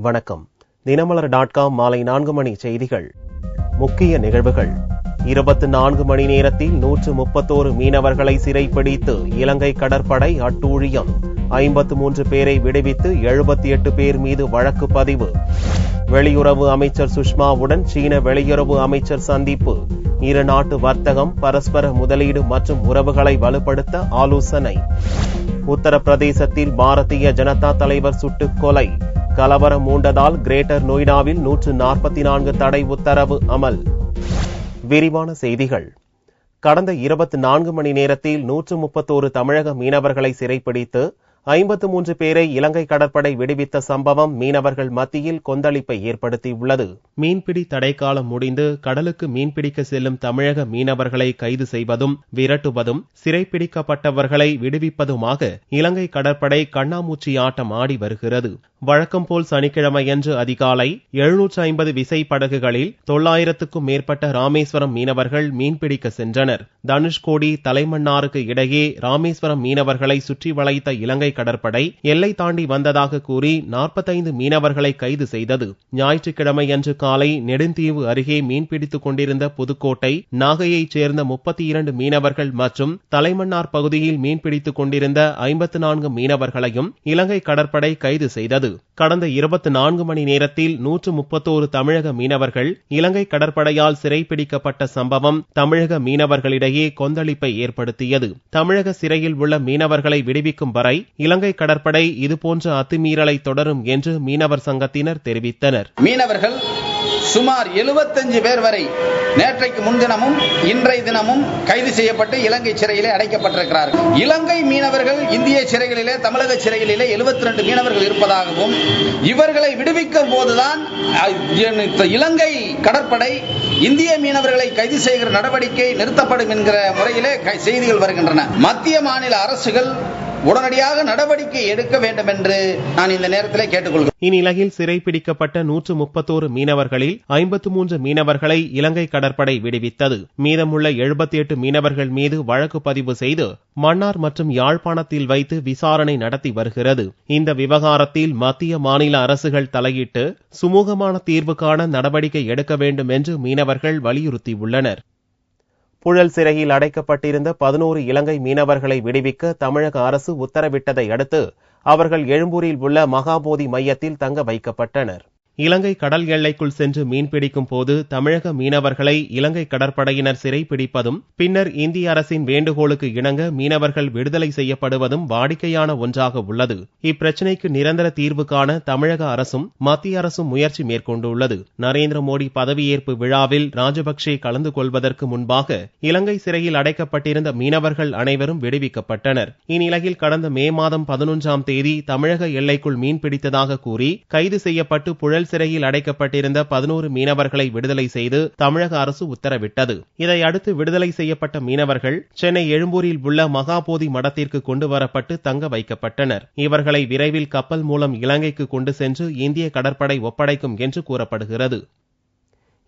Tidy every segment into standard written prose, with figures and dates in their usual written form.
வணக்கம். தினமலர்.com மாலை 4 மணி செய்திகள். முக்கிய நிகழ்வுகள். 24 மணி நேரத்தில் 131 மீனவர்களை சிறைப்பிடித்து இலங்கை கடற்படை அட்டூழியம். 53 பேரை விடுவித்து 78 பேர் மீது வழக்கு பதிவு. வெளியுறவு அமைச்சர் சுஷ்மாவுடன் சீன வெளியுறவு அமைச்சர் சந்திப்பு. இரு நாட்டு வர்த்தகம், பரஸ்பர முதலீடு மற்றும் உறவுகளை வலுப்படுத்த ஆலோசனை. உத்தரப்பிரதேசத்தில் பாரதிய ஜனதா தலைவர் சுட்டுக் கொலை. கலவரம் மூண்டதால் கிரேட்டர் நொய்டாவில் 144 தடை உத்தரவு அமல். விரிவான செய்திகள். கடந்த 24 மணி நேரத்தில் 131 தமிழக மீனவர்களை சிறைப்பிடித்து 53 பேரை இலங்கை கடற்படை விடுவித்த சம்பவம் மீனவர்கள் மத்தியில் கொந்தளிப்பை ஏற்படுத்தியுள்ளது. மீன்பிடி தடைக்காலம் முடிந்து கடலுக்கு மீன்பிடிக்க செல்லும் தமிழக மீனவர்களை கைது செய்வதும் விரட்டுவதும் சிறைப்பிடிக்கப்பட்டவர்களை விடுவிப்பதுமாக இலங்கை கடற்படை கண்ணாமூச்சி ஆட்டம் ஆடி வருகிறது. வழக்கம் போல் சனிக்கிழமையன்று அதிகாலை 750 விசை படகுகளில் 900க்கும் மேற்பட்ட ராமேஸ்வரம் மீனவர்கள் மீன்பிடிக்க சென்றனர். தனுஷ்கோடி தலைமன்னாருக்கு இடையே ராமேஸ்வரம் மீனவர்களை சுற்றி வளைத்த இலங்கை கடற்படை எல்லை தாண்டி வந்ததாக கூறி 45 மீனவர்களை கைது செய்தது. ஞாயிற்றுக்கிழமையன்று காலை நெடுந்தீவு அருகே மீன்பிடித்துக் கொண்டிருந்த புதுக்கோட்டை, நாகையைச் சேர்ந்த 32 மீனவர்கள் மற்றும் தலைமன்னார் பகுதியில் மீன்பிடித்துக் கொண்டிருந்த 54 மீனவர்களையும் இலங்கை கடற்படை கைது செய்தது. கடந்த 24 மணி நேரத்தில் 131 தமிழக மீனவர்கள் இலங்கை கடற்படையால் சிறைப்பிடிக்கப்பட்ட சம்பவம் தமிழக மீனவர்களிடையே கொந்தளிப்பை ஏற்படுத்தியது. தமிழக சிறையில் உள்ள மீனவர்களை விடுவிக்கும் வரை இலங்கை கடற்படை இதுபோன்ற அத்துமீறலை தொடரும் என்று மீனவர் சங்கத்தினர் தெரிவித்தனர். மீனவர்கள் சுமார் 75 பேர் வரை நேற்றைக்கு முன்தினமும் இன்றைய தினமும் கைது செய்யப்பட்டு இலங்கை சிறையிலே அடைக்கப்பட்டிருக்கிறார்கள். இலங்கை மீனவர்கள் இந்திய சிறைகளிலே, தமிழக சிறைகளிலே 72 மீனவர்கள் இருப்பதாகவும் இவர்களை விடுவிக்கும் போதுதான் இலங்கை கடற்படை இந்திய மீனவர்களை கைது செய்கிற நடவடிக்கை நிறுத்தப்படும் என்கிற முறையிலே செய்திகள் வருகின்றன. மத்திய மாநில அரசுகள் உடனடியாக நடவடிக்கை எடுக்க வேண்டும் என்று நான் இந்த நேரத்தில் கேட்டுக்கொள்கிறேன். இந்நிலையில் சிறைப்பிடிக்கப்பட்ட 131 மீனவர்களில் 53 மீனவர்களை இலங்கை கடற்படை விடுவித்தது. மீதமுள்ள 78 மீனவர்கள் மீது வழக்கு பதிவு செய்து மன்னார் மற்றும் யாழ்ப்பாணத்தில் வைத்து விசாரணை நடத்தி வருகிறது. இந்த விவகாரத்தில் மத்திய மாநில அரசுகள் தலையிட்டு சுமூகமான தீர்வு காண நடவடிக்கை எடுக்க வேண்டும் என்று மீனவர்கள் வலியுறுத்தியுள்ளனர். புழல் சிறையில் அடைக்கப்பட்டிருந்த 11 இலங்கை மீனவர்களை விடுவிக்க தமிழக அரசு உத்தரவிட்டதை அடுத்து அவர்கள் எழும்பூரில் உள்ள மகாபோதி மையத்தில் தங்க வைக்கப்பட்டனர். இலங்கை கடல் எல்லைக்குள் சென்று மீன்பிடிக்கும் போது தமிழக மீனவர்களை இலங்கை கடற்படையினர் சிறைப்பிடிப்பதும் பின்னர் இந்திய அரசின் வேண்டுகோளுக்கு இணங்க மீனவர்கள் விடுதலை செய்யப்படுவதும் வாடிக்கையான ஒன்றாக உள்ளது. இப்பிரச்சினைக்கு நிரந்தர தீர்வு காண தமிழக அரசும் மத்திய அரசும் முயற்சி மேற்கொண்டுள்ளது. நரேந்திர மோடி பதவியேற்பு விழாவில் ராஜபக்சே கலந்து கொள்வதற்கு முன்பாக இலங்கை சிறையில் அடைக்கப்பட்டிருந்த மீனவர்கள் அனைவரும் விடுவிக்கப்பட்டனர். இந்நிலையில் கடந்த மே மாதம் 11ஆம் தேதி தமிழக எல்லைக்குள் மீன்பிடித்ததாக கூறி கைது செய்யப்பட்டு புழல் சிறையில் அடைக்கப்பட்டிருந்த 11 மீனவர்களை விடுதலை செய்து தமிழக அரசு உத்தரவிட்டது. இதையடுத்து விடுதலை செய்யப்பட்ட மீனவர்கள் சென்னை எழும்பூரில் உள்ள மகாபோதி மடத்திற்கு கொண்டு வரப்பட்டு தங்க வைக்கப்பட்டனர். இவர்களை விரைவில் கப்பல் மூலம் இலங்கைக்கு கொண்டு சென்று இந்திய கடற்படை ஒப்படைக்கும் என்று கூறப்படுகிறது.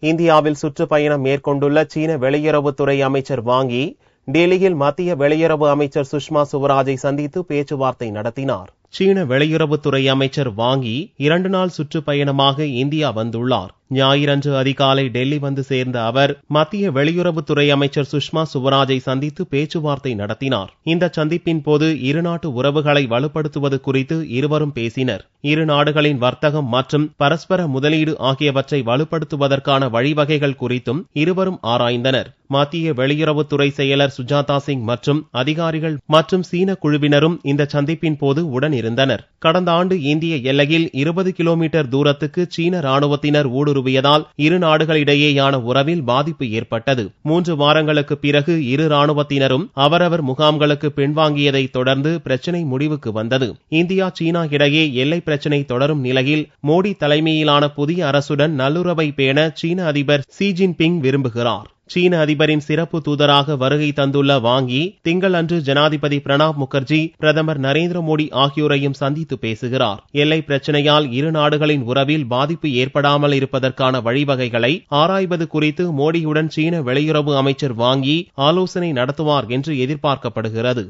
இந்தியாவில் சுற்றுப்பயணம் மேற்கொண்டுள்ள சீன வெளியுறவுத்துறை அமைச்சர் வாங்கி டெல்லியில் மத்திய வெளியுறவு அமைச்சர் சுஷ்மா சுவராஜை சந்தித்து பேச்சுவார்த்தை நடத்தினார். சீன வெளியுறவுத்துறை அமைச்சர் வாங்கி 2 நாள் சுற்றுப்பயணமாக இந்தியா வந்துள்ளார். ஞாயிறன்று அதிகாலை டெல்லி வந்து சேர்ந்த அவர் மத்திய வெளியுறவுத்துறை அமைச்சர் சுஷ்மா சுவராஜை சந்தித்து பேச்சுவார்த்தை நடத்தினார். இந்த சந்திப்பின் போது இருநாட்டு உறவுகளை வலுப்படுத்துவது குறித்து இருவரும் பேசினர். இரு நாடுகளின் வர்த்தகம் மற்றும் பரஸ்பர முதலீடு ஆகியவற்றை வலுப்படுத்துவதற்கான வழிவகைகள் குறித்தும் இருவரும் ஆராய்ந்தனர். மத்திய வெளியுறவுத்துறை செயலர் சுஜாதா சிங் மற்றும் அதிகாரிகள் மற்றும் சீன குழுவினரும் இந்த சந்திப்பின் போது உடன் இருந்தனர். கடந்த ஆண்டு இந்திய எல்லையில் 20 கிலோமீட்டர் தூரத்துக்கு சீன ராணுவத்தினர் ஊடுருவியதால் இரு நாடுகளிடையேயான உறவில் பாதிப்பு ஏற்பட்டது. 3 வாரங்களுக்கு பிறகு இரு ராணுவத்தினரும் அவரவர் முகாம்களுக்கு பின்வாங்கியதை தொடர்ந்து பிரச்சினை முடிவுக்கு வந்தது. இந்தியா சீனா இடையே எல்லை பிரச்சினை தொடரும் நிலையில் மோடி தலைமையிலான புதிய அரசுடன் நல்லுறவை பேண சீன அதிபர் ஷி ஜின்பிங் விரும்புகிறார். சீன அதிபரின் சிறப்பு தூதராக வருகை தந்துள்ள வாங்கி திங்களன்று ஜனாதிபதி பிரணாப் முகர்ஜி, பிரதமர் நரேந்திர மோடி ஆகியோரையும் சந்தித்து பேசுகிறார். எல்லை பிரச்சனையால் இரு நாடுகளின் உறவில் பாதிப்பு ஏற்படாமல் இருப்பதற்கான வழிவகைகளை ஆராய்வது குறித்து மோடியுடன் சீன வெளியுறவு அமைச்சர் வாங்கி ஆலோசனை நடத்துவார் என்று எதிர்பார்க்கப்படுகிறது.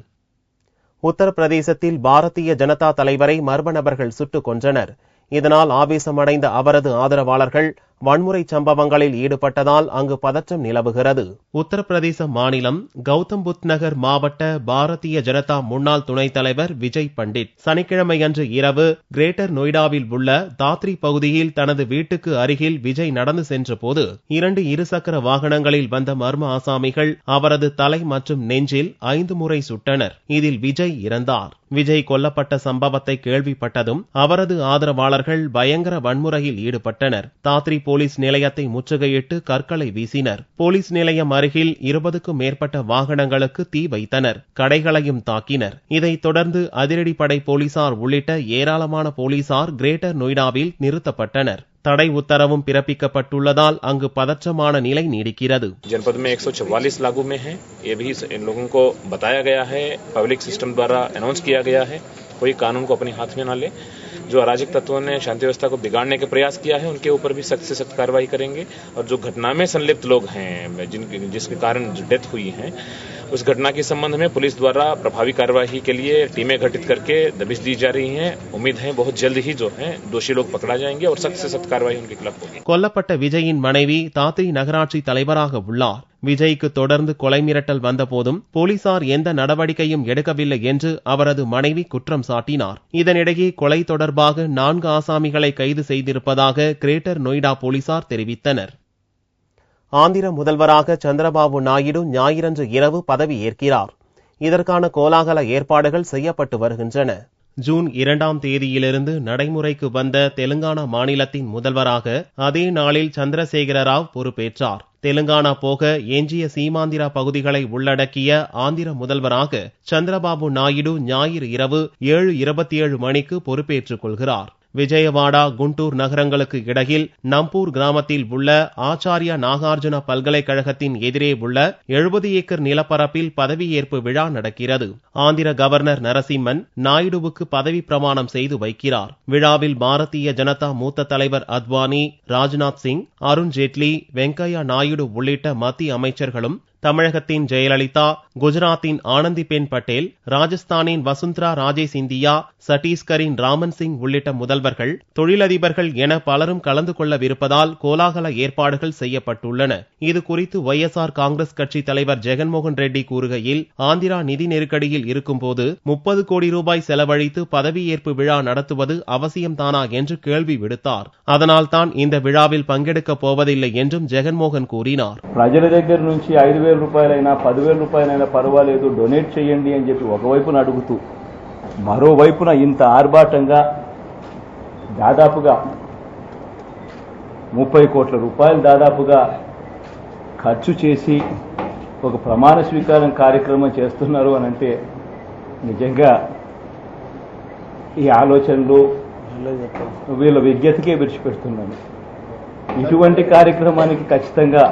உத்தரப்பிரதேசத்தில் பாரதிய ஜனதா தலைவரை மர்ம நபர்கள் சுட்டுக் கொன்றனர். இதனால் ஆவேசமடைந்த அவரது ஆதரவாளர்கள் வன்முறை சம்பவங்களில் ஈடுபட்டதால் அங்கு பதற்றம் நிலவுகிறது. உத்தரப்பிரதேச மாநிலம் கௌதம் புத் நகர் மாவட்ட பாரதிய ஜனதா முன்னாள் துணைத் தலைவர் விஜய் பண்டிட் சனிக்கிழமையன்று இரவு கிரேட்டர் நொய்டாவில் உள்ள தாத்ரி பகுதியில் தனது வீட்டுக்கு அருகில் விஜய் நடந்து சென்றபோது 2 இருசக்கர வாகனங்களில் வந்த மர்ம ஆசாமிகள் அவரது தலை மற்றும் நெஞ்சில் 5 முறை சுட்டனர். இதில் விஜய் இறந்தார். விஜய் கொல்லப்பட்ட சம்பவத்தை கேள்விப்பட்டதும் அவரது ஆதரவாளர்கள் பயங்கர வன்முறையில் ஈடுபட்டனர். தாத்ரி போலீஸ் நிலையத்தை முற்றுகையிட்டு கற்களை வீசினர். போலீஸ் நிலையம் அருகில் 20க்கும் மேற்பட்ட வாகனங்களுக்கு தீ வைத்தனர். கடைகளையும் தாக்கினர். இதைத் தொடர்ந்து அதிரடிப்படை போலீசார் உள்ளிட்ட ஏராளமான போலீசார் கிரேட்டர் நொய்டாவில் நிறுத்தப்பட்டனர். தடை உத்தரவும் பிறப்பிக்கப்பட்டுள்ளதால் அங்கு பதற்றமான நிலை நீடிக்கிறது. जनपद में 144 लागू में है। ये भी इन लोगों को बताया गया है, पब्लिक सिस्टम द्वारा अनाउंस किया गया है, कोई कानून को अपने हाथ में न ले। जो अराजक तत्वों ने शांति व्यवस्था को बिगाड़ने के प्रयास किया है उनके ऊपर भी सख्त से सख्त कार्रवाई करेंगे। और जो घटना में संलिप्त लोग हैं जिसके कारण डेथ हुई है उस घटना के संबंध में पुलिस द्वारा प्रभावी कार्यवाही के लिए टीमें गठित करके दबिश दी जा रही हैं। उम्मीद है बहुत जल्द ही जो है दोषी लोग पकड़ा जाएंगे और सख्त से सख्त कार्रवाई उनके खिलाफ होगी। கொல்லப்பட்ட விஜயின் மனைவி தாத்ரி நகராட்சி தலைவராக உள்ளார். விஜய்க்கு தொடர்ந்து கொலை மிரட்டல் வந்தபோதும் போலீசார் எந்த நடவடிக்கையும் எடுக்கவில்லை என்று அவரது மனைவி குற்றம் சாட்டினார். இதனிடையே கொலை தொடர்பாக 4 ஆசாமிகளை கைது செய்திருப்பதாக கிரேட்டர் நொய்டா போலீசார் தெரிவித்தனர். ஆந்திர முதல்வராக சந்திரபாபு நாயுடு ஞாயிறன்று இரவு பதவி ஏற்கிறார். இதற்கான கோலாகல ஏற்பாடுகள் செய்யப்பட்டு வருகின்றன. ஜூன் 2ஆம் தேதியிலிருந்து நடைமுறைக்கு வந்த தெலுங்கானா மாநிலத்தின் முதல்வராக அதே நாளில் சந்திரசேகர ராவ் பொறுப்பேற்றார். தெலுங்கானா போக எஞ்சிய சீமாந்திரா பகுதிகளை உள்ளடக்கிய ஆந்திர முதல்வராக சந்திரபாபு நாயுடு ஞாயிறு இரவு 7:27 மணிக்கு பொறுப்பேற்றுக் கொள்கிறார். விஜயவாடா, குண்டூர் நகரங்களுக்கு இடையில் நம்பூர் கிராமத்தில் உள்ள ஆச்சாரியா நாகார்ஜுன பல்கலைக்கழகத்தின் எதிரே உள்ள 70 ஏக்கர் நிலப்பரப்பில் பதவியேற்பு விழா நடக்கிறது. ஆந்திர கவர்னர் நரசிம்மன் நாயுடுவுக்கு பதவி பிரமாணம் செய்து வைக்கிறார். விழாவில் பாரதிய ஜனதா மூத்த தலைவர் அத்வானி, ராஜ்நாத் சிங், அருண் ஜேட்லி, வெங்கையா நாயுடு உள்ளிட்ட மத்திய அமைச்சர்களும், தமிழகத்தின் ஜெயலலிதா, குஜராத்தின் ஆனந்திபென் பட்டேல், ராஜஸ்தானின் வசுந்தரா ராஜே சிந்தியா, சத்தீஸ்கரின் ராமன் சிங் உள்ளிட்ட முதல்வர்கள், தொழிலதிபர்கள் என பலரும் கலந்து கொள்ளவிருப்பதால் கோலாகல ஏற்பாடுகள் செய்யப்பட்டுள்ளன. இது குறித்து YSR காங்கிரஸ் கட்சி தலைவர் ஜெகன்மோகன் ரெட்டி கூறுகையில், ஆந்திரா நிதி நெருக்கடியில் இருக்கும்போது 30 கோடி ரூபாய் செலவழித்து பதவியேற்பு விழா நடத்துவது அவசியம்தானா என்று கேள்வி விடுத்தார். அதனால் தான் இந்த விழாவில் பங்கெடுக்கப் போவதில்லை என்றும் ஜெகன்மோகன் கூறினார். ప్రజల దగ్గర నుంచి 5,000 రూపాయలైనా 10,000 రూపాయలైనా పర్వాలేదు డొనేట్ చేయండి అని చెప్పి ఒకవైపున అడుగుతూ మరోవైపున ఇంత ఆర్భాటంగా దాదాపుగా 30 కోట్ల రూపాయలు దాదాపుగా ఖర్చు చేసి ఒక ప్రమాణ స్వీకారం కార్యక్రమం చేస్తున్నారు అని అంటే నిజంగా ఈ ఆలోచనలు వీళ్ళ విజ్ఞతకే విడిచిపెడుతున్నాను. ఇటువంటి కార్యక్రమానికి ఖచ్చితంగా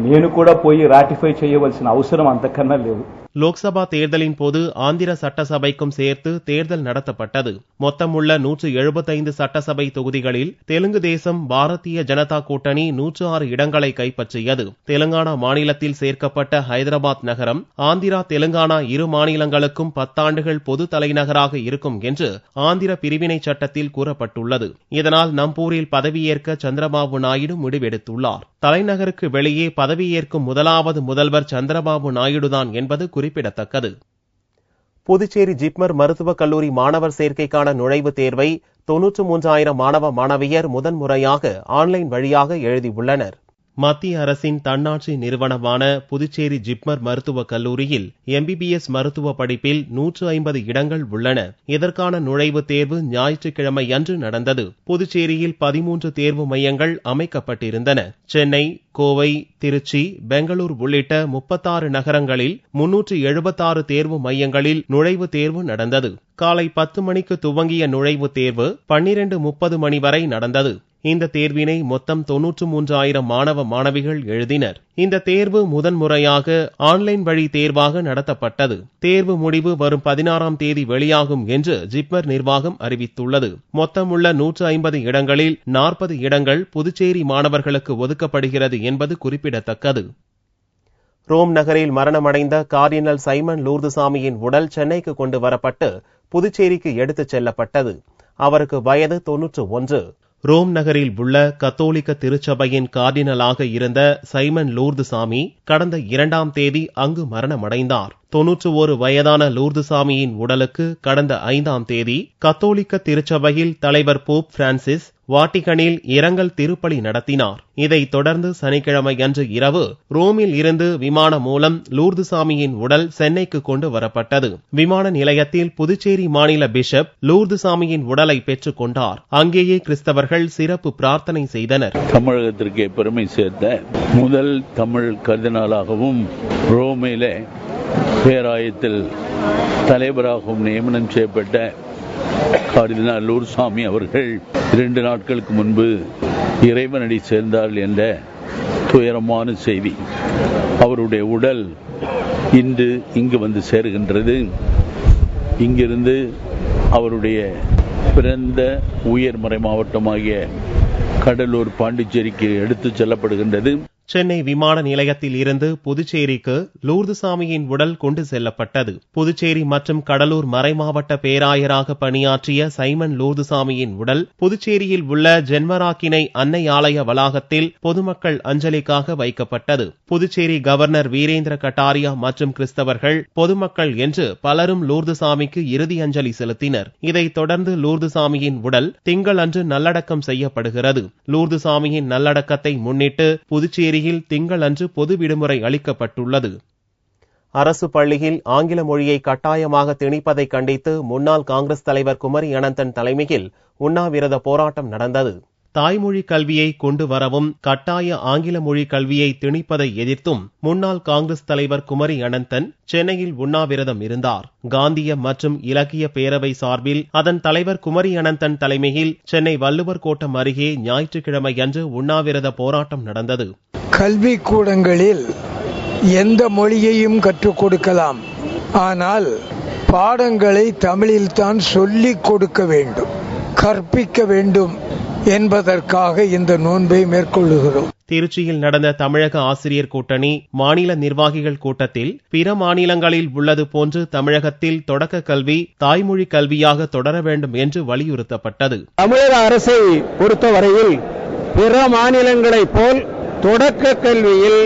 నేను కూడా పోయి రాటిఫై చేయవలసిన అవసరం అంతకన్నా లేదు. லோக்சபா தேர்தலின் போது ஆந்திர சட்டசபைக்கும் சேர்த்து தேர்தல் நடத்தப்பட்டது. மொத்தமுள்ள 175 சட்டசபை தொகுதிகளில் தெலுங்கு தேசம் பாரதிய ஜனதா கூட்டணி 106 இடங்களை கைப்பற்றியது. தெலுங்கானா மாநிலத்தில் சேர்க்கப்பட்ட ஹைதராபாத் நகரம் ஆந்திரா, தெலுங்கானா இரு மாநிலங்களுக்கும் 10 ஆண்டுகள் பொது தலைநகராக இருக்கும் என்று ஆந்திர பிரிவினை சட்டத்தில் கூறப்பட்டுள்ளது. இதனால் நம்பூரில் பதவியேற்க சந்திரபாபு நாயுடு முடிவெடுத்துள்ளார். தலைநகருக்கு வெளியே பதவியேற்கும் முதலாவது முதல்வர் சந்திரபாபு நாயுடுதான் என்பது குறிப்பிடத்தக்கது. புதுச்சேரி ஜிப்மர் மருத்துவக் கல்லூரி மாணவர் சேர்க்கைக்கான நுழைவுத் தேர்வை 93,000 மாணவ மாணவியர் முதன்முறையாக ஆன்லைன் வழியாக எழுதியுள்ளனர். மத்திய அரசின் தன்னாட்சி நிறுவனமான புதுச்சேரி ஜிப்மர் மருத்துவக் கல்லூரியில் MBBS மருத்துவ படிப்பில் 150 இடங்கள் உள்ளன. இதற்கான நுழைவுத் தேர்வு ஞாயிற்றுக்கிழமை அன்று நடந்தது. புதுச்சேரியில் 13 தேர்வு மையங்கள் அமைக்கப்பட்டிருந்தன. சென்னை, கோவை, திருச்சி, பெங்களூர் உள்ளிட்ட 36 நகரங்களில் 376 தேர்வு மையங்களில் நுழைவுத் தேர்வு நடந்தது. காலை 10 மணிக்கு துவங்கிய நுழைவுத் தேர்வு 12:30 மணி வரை நடந்தது. இந்த தேர்வினை மொத்தம் 93,000 மாணவ மாணவிகள் எழுதினர். இந்த தேர்வு முதன்முறையாக ஆன்லைன் வழி தேர்வாக நடத்தப்பட்டது. தேர்வு முடிவு வரும் 16ஆம் தேதி வெளியாகும் என்று ஜிப்மர் நிர்வாகம் அறிவித்துள்ளது. மொத்தமுள்ள 150 இடங்களில் 40 இடங்கள் புதுச்சேரி மாணவர்களுக்கு ஒதுக்கப்படுகிறது என்பது குறிப்பிடத்தக்கது. ரோம் நகரில் மரணமடைந்த கார்டினல் சைமன் லூர்துசாமியின் உடல் சென்னைக்கு கொண்டு வரப்பட்டு புதுச்சேரிக்கு எடுத்துச் செல்லப்பட்டது. அவருக்கு வயது 91. ரோம் நகரில் உள்ள கத்தோலிக்க திருச்சபையின் கார்டினலாக இருந்த சைமன் லூர்துசாமி கடந்த 2ஆம் தேதி அங்கு மரணமடைந்தார். 91 வயதான லூர்துசாமியின் உடலுக்கு கடந்த 5ஆம் தேதி கத்தோலிக்க திருச்சபையில் தலைவர் போப் பிரான்சிஸ் வாட்டிகனில் இரங்கல் திருப்பலி நடத்தினார். இதைத் தொடர்ந்து சனிக்கிழமையன்று இரவு ரோமில் இருந்து விமானம் மூலம் லூர்துசாமியின் உடல் சென்னைக்கு கொண்டு வரப்பட்டது. விமான நிலையத்தில் புதுச்சேரி மாநில பிஷப் லூர்துசாமியின் உடலை பெற்றுக் கொண்டார். அங்கேயே கிறிஸ்தவர்கள் சிறப்பு பிரார்த்தனை செய்தனர். தமிழகத்திற்கு பெருமை சேர்த்த முதல் தமிழ் கர்தினாலாகவும் ரோமிலே பேராயத்தில் தலைவராகவும் நியமனம் செய்யப்பட்ட கார்டினல் லூர்துசாமி அவர்கள் 2 நாட்களுக்கு முன்பு இறைவனடி சேர்ந்தார்கள் என்ற துயரமான செய்தி. அவருடைய உடல் இன்று இங்கு வந்து சேருகின்றது. இங்கிருந்து அவருடைய பிறந்த உயர்மறை மாவட்டமாகிய கடலூர் பாண்டிச்சேரிக்கு எடுத்துச் செல்லப்படுகின்றது. சென்னை விமான நிலையத்தில் இருந்து புதுச்சேரிக்கு லூர்துசாமியின் உடல் கொண்டு செல்லப்பட்டது. புதுச்சேரி மற்றும் கடலூர் மறைமாவட்ட பேராயராக பணியாற்றிய சைமன் லூர்துசாமியின் உடல் புதுச்சேரியில் உள்ள ஜென்மராக்கினை அன்னை ஆலய வளாகத்தில் பொதுமக்கள் அஞ்சலிக்காக வைக்கப்பட்டது. புதுச்சேரி கவர்னர் வீரேந்திர கட்டாரியா மற்றும் கிறிஸ்தவர்கள், பொதுமக்கள் என்று பலரும் லூர்துசாமிக்கு இறுதி அஞ்சலி செலுத்தினர். இதைத் தொடர்ந்து லூர்துசாமியின் உடல் திங்களன்று நல்லடக்கம் செய்யப்படுகிறது. லூர்துசாமியின் நல்லடக்கத்தை முன்னிட்டு புதுச்சேரி திங்களன்று பொது விடுமுறை அளிக்கப்பட்டுள்ளது. அரசு பள்ளியில் ஆங்கில மொழியை கட்டாயமாக திணிப்பதை கண்டித்து முன்னாள் காங்கிரஸ் தலைவர் குமரி அனந்தன் தலைமையில் உண்ணாவிரத போராட்டம் நடந்தது. தாய்மொழி கல்வியை கொண்டு வரவும் கட்டாய ஆங்கில மொழி கல்வியை திணிப்பதை எதிர்த்தும் முன்னாள் காங்கிரஸ் தலைவர் குமரி அனந்தன் சென்னையில் உண்ணாவிரதம் இருந்தார். காந்திய மற்றும் இலக்கிய பேரவை சார்பில் அதன் தலைவர் குமரி அனந்தன் தலைமையில் சென்னை வள்ளுவர் கோட்டம் அருகே ஞாயிற்றுக்கிழமையன்று உண்ணாவிரத போராட்டம் நடந்தது. கல்வி கூடங்களில் எந்த மொழியையும் கற்றுக் கொடுக்கலாம், ஆனால் பாடங்களை தமிழில்தான் சொல்லிக் கொடுக்க வேண்டும், கற்பிக்க வேண்டும் என்பதற்காக இந்த நோன்பை மேற்கொள்ளுகிறோம். திருச்சியில் நடந்த தமிழக ஆசிரியர் கூட்டணி மாநில நிர்வாகிகள் கூட்டத்தில் பிற மாநிலங்களில் உள்ளது போன்று தமிழகத்தில் தொடக்க கல்வி தாய்மொழி கல்வியாக தொடர வேண்டும் என்று வலியுறுத்தப்பட்டது. தமிழக அரசை பொறுத்தவரையில் பிற மாநிலங்களைப் போல் தொடக்க கல்வியில்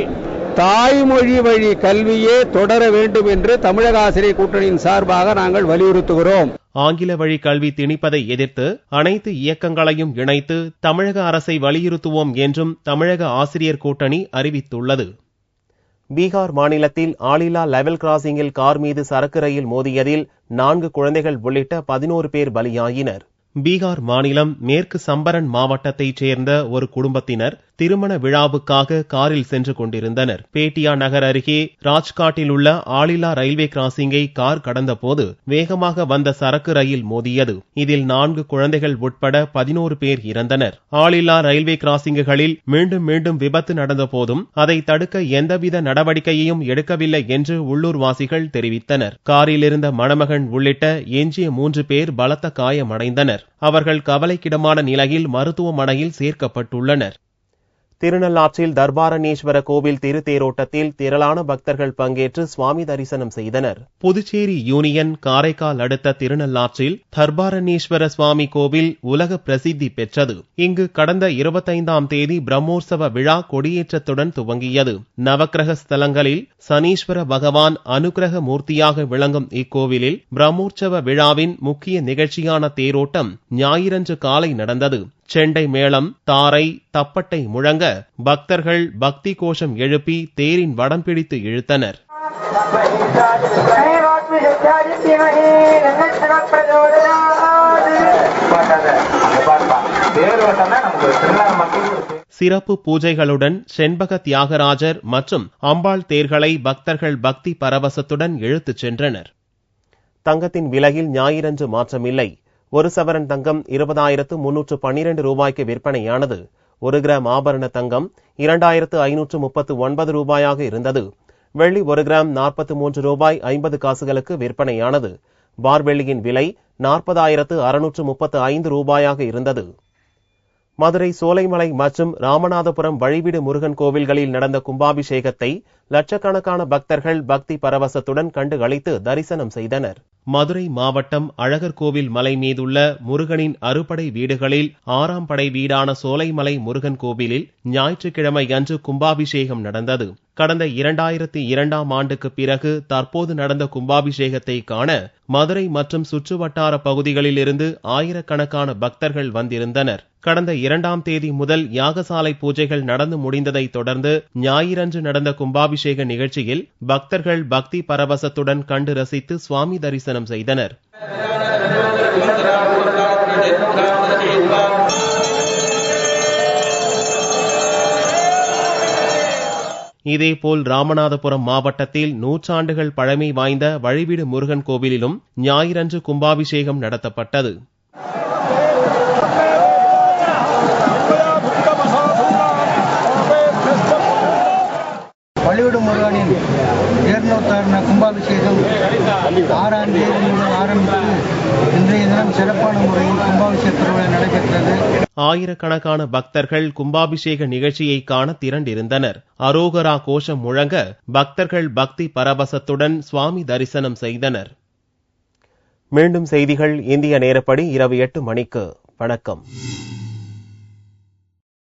தாய்மொழி வழி கல்வியே தொடர வேண்டும் என்று தமிழக ஆசிரியர் கூட்டணியின் சார்பாக நாங்கள் வலியுறுத்துகிறோம். ஆங்கில வழி கல்வி திணிப்பதை எதிர்த்து அனைத்து இயக்கங்களையும் இணைத்து தமிழக அரசை வலியுறுத்துவோம் என்றும் தமிழக ஆசிரியர் கூட்டணி அறிவித்துள்ளது. பீகார் மாநிலத்தில் ஆளில்லா லெவல் கிராசிங்கில் கார் மீது சரக்கு ரயில் மோதியதில் 4 குழந்தைகள் உள்ளிட்ட 11 பேர் பலியாயினர். பீகார் மாநிலம் மேற்கு சம்பரன் மாவட்டத்தைச் சேர்ந்த ஒரு குடும்பத்தினர் திருமண விழாவுக்காக காரில் சென்று கொண்டிருந்தனர். பேட்டியா நகர் அருகே ராஜ்காட்டில் உள்ள ஆளில்லா ரயில்வே கிராசிங்கை கார் கடந்தபோது வேகமாக வந்த சரக்கு ரயில் மோதியது. இதில் 4 குழந்தைகள் உட்பட 11 பேர் இறந்தனர். ஆளில்லா ரயில்வே கிராசிங்குகளில் மீண்டும் மீண்டும் விபத்து நடந்த போதும் அதை தடுக்க எந்தவித நடவடிக்கையையும் எடுக்கவில்லை என்று உள்ளூர்வாசிகள் தெரிவித்தனர். காரில் இருந்த மணமகன் உள்ளிட்ட எஞ்சிய 3 பேர் பலத்த காயமடைந்தனர். அவர்கள் கவலைக்கிடமான நிலையில் மருத்துவமனையில் சேர்க்கப்பட்டுள்ளனர். திருநள்ளாற்றில் தர்பாரண்யேஸ்வர கோவில் திருத்தேரோட்டத்தில் திரளான பக்தர்கள் பங்கேற்று சுவாமி தரிசனம் செய்தனர். புதுச்சேரி யூனியன் காரைக்கால் அடுத்த திருநள்ளாற்றில் தர்பாரண்யேஸ்வர சுவாமி கோவில் உலக பிரசித்தி பெற்றது. இங்கு கடந்த 25ஆம் தேதி பிரம்மோற்சவ விழா கொடியேற்றத்துடன் துவங்கியது. நவக்கிரக ஸ்தலங்களில் சனீஸ்வர பகவான் அனுக்கிரக மூர்த்தியாக விளங்கும் இக்கோவிலில் பிரம்மோற்சவ விழாவின் முக்கிய நிகழ்ச்சியான தேரோட்டம் ஞாயிறன்று காலை நடந்தது. செண்டை மேளம், தாரை, தப்பட்டை முழங்க பக்தர்கள் பக்தி கோஷம் எழுப்பி தேரின் வடம் பிடித்து இழுத்தனர். சிறப்பு பூஜைகளுடன் செண்பக தியாகராஜர் மற்றும் அம்பாள் தேர்களை பக்தர்கள் பக்தி பரவசத்துடன் இழுத்துச் சென்றனர். தங்கத்தின் விலையில் ஞாயிறன்று மாற்றமில்லை. 1 சவரன் தங்கம் 20,312 ரூபாய்க்கு விற்பனையானது. 1 கிராம் ஆபரண தங்கம் 2,539 ரூபாயாக இருந்தது. வெள்ளி 1 கிராம் 43 ரூபாய் 50 காசுகளுக்கு விற்பனையானது. பார் வெள்ளியின் விலை 40,635 ரூபாயாக இருந்தது. மதுரை சோலைமலை மற்றும் ராமநாதபுரம் வழிவிடு முருகன் கோவில்களில் நடந்த கும்பாபிஷேகத்தை லட்சக்கணக்கான பக்தர்கள் பக்தி பரவசத்துடன் கண்டு களித்து தரிசனம் செய்தனர். மதுரை மாவட்டம் அழகர் கோவில் மலை மீதுள்ள முருகனின் அறுபடை வீடுகளில் 6ஆம் படை வீடான சோலைமலை முருகன் கோவிலில் ஞாயிற்றுக்கிழமை அன்று கும்பாபிஷேகம் நடந்தது. கடந்த 2002ஆம் ஆண்டுக்கு பிறகு தற்போது நடந்த கும்பாபிஷேகத்தை காண மதுரை மற்றும் சுற்றுவட்டார பகுதிகளில் இருந்து ஆயிரக்கணக்கான பக்தர்கள் வந்திருந்தனர். கடந்த 2ஆம் தேதி முதல் யாகசாலை பூஜைகள் நடந்து முடிந்ததை தொடர்ந்து ஞாயிறன்று நடந்த கும்பாபிஷேக நிகழ்ச்சியில் பக்தர்கள் பக்தி பரவசத்துடன் கண்டு ரசித்து சுவாமி தரிசனம் செய்தனர். இதேபோல் ராமநாதபுரம் மாவட்டத்தில் 100 ஆண்டுகள் பழமை வாய்ந்த வழிவிடு முருகன் கோவிலிலும் ஞாயிறன்று கும்பாபிஷேகம் நடத்தப்பட்டது. வழிவிடு முருகனின் 206 கும்பாபிஷேகம் 6ஆம் தேதி முதல் ஆரம்பித்து இன்றைய தினம் சிறப்பான முறையில் கும்பாபிஷேக திருவிழா நடைபெற்றது. ஆயிரக்கணக்கான பக்தர்கள் கும்பாபிஷேக நிகழ்ச்சியை காண திரண்டிருந்தனர். அரோகரா கோஷம் முழங்க பக்தர்கள் பக்தி பரவசத்துடன் சுவாமி தரிசனம் செய்தனர். மீண்டும் செய்திகள் இந்திய நேரப்படி இரவு 8 மணிக்கு. வணக்கம்.